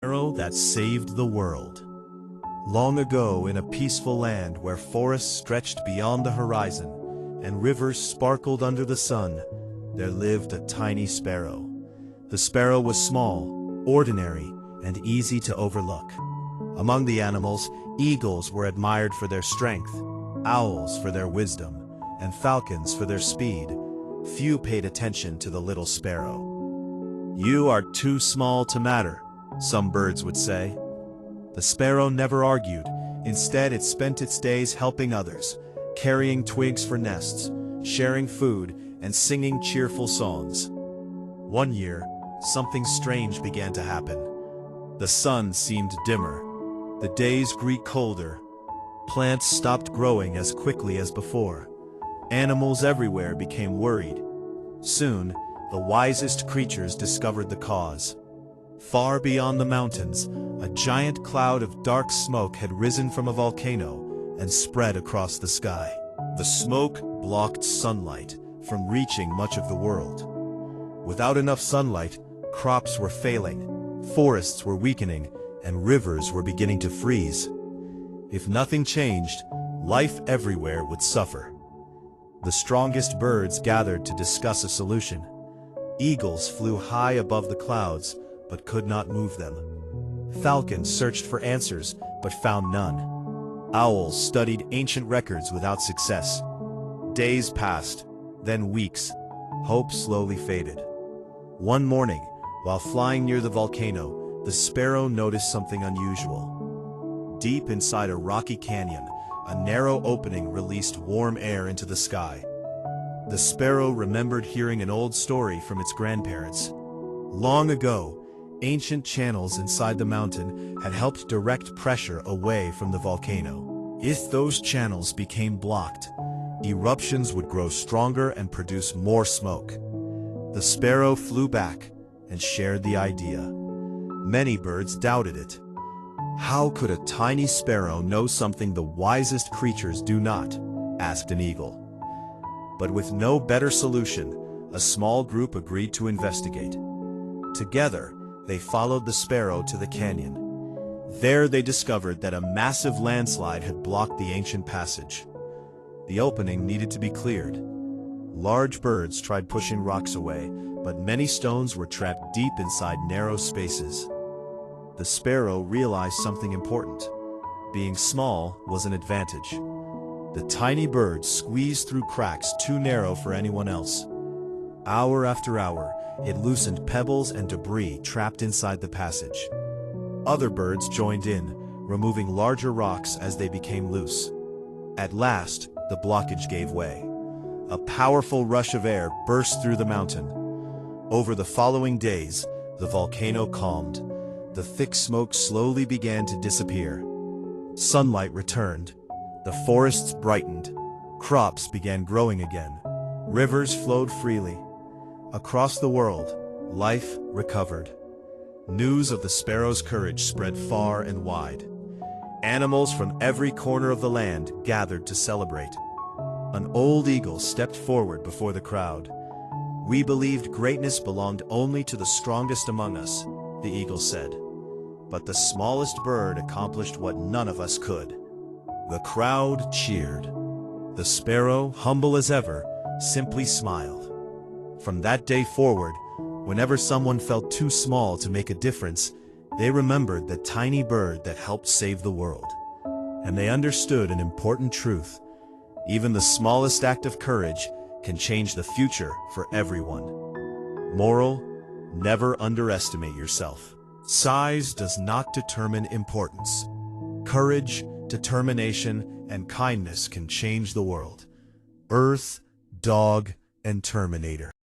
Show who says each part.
Speaker 1: Sparrow that saved the world. Long ago, in a peaceful land where forests stretched beyond the horizon and rivers sparkled under the sun, there lived a tiny sparrow. The sparrow was small, ordinary, and easy to overlook. Among the animals, eagles were admired for their strength, owls for their wisdom, and falcons for their speed. Few paid attention to the little sparrow. "You are too small to matter," some birds would say. The sparrow never argued. Instead, it spent its days helping others, carrying twigs for nests, sharing food, and singing cheerful songs. One year, something strange began to happen. The sun seemed dimmer. The days grew colder. Plants stopped growing as quickly as before. Animals everywhere became worried. Soon, the wisest creatures discovered the cause. Far beyond the mountains, a giant cloud of dark smoke had risen from a volcano and spread across the sky. The smoke blocked sunlight from reaching much of the world. Without enough sunlight, crops were failing, forests were weakening, and rivers were beginning to freeze. If nothing changed, life everywhere would suffer. The strongest birds gathered to discuss a solution. Eagles flew high above the clouds, but could not move them. Falcons searched for answers, but found none. Owls studied ancient records without success. Days passed, then weeks. Hope slowly faded. One morning, while flying near the volcano, the sparrow noticed something unusual. Deep inside a rocky canyon, a narrow opening released warm air into the sky. The sparrow remembered hearing an old story from its grandparents. Long ago, ancient channels inside the mountain had helped direct pressure away from the volcano. If those channels became blocked, eruptions would grow stronger and produce more smoke. The sparrow flew back and shared the idea. Many birds doubted it. "How could a tiny sparrow know something the wisest creatures do not?" asked an eagle. But with no better solution, a small group agreed to investigate. Together, they followed the sparrow to the canyon. There they discovered that a massive landslide had blocked the ancient passage. The opening needed to be cleared. Large birds tried pushing rocks away, but many stones were trapped deep inside narrow spaces. The sparrow realized something important. Being small was an advantage. The tiny bird squeezed through cracks too narrow for anyone else. Hour after hour, it loosened pebbles and debris trapped inside the passage. Other birds joined in, removing larger rocks as they became loose. At last, the blockage gave way. A powerful rush of air burst through the mountain. Over the following days, the volcano calmed. The thick smoke slowly began to disappear. Sunlight returned. The forests brightened. Crops began growing again. Rivers flowed freely. Across the world, life recovered. News of the sparrow's courage spread far and wide. Animals from every corner of the land gathered to celebrate. An old eagle stepped forward before the crowd. "We believed greatness belonged only to the strongest among us," the eagle said. "But the smallest bird accomplished what none of us could." The crowd cheered. The sparrow, humble as ever, simply smiled. From that day forward, whenever someone felt too small to make a difference, they remembered the tiny bird that helped save the world. And they understood an important truth. Even the smallest act of courage can change the future for everyone. Moral: never underestimate yourself. Size does not determine importance. Courage, determination, and kindness can change the world. Earth, Dog, and Terminator.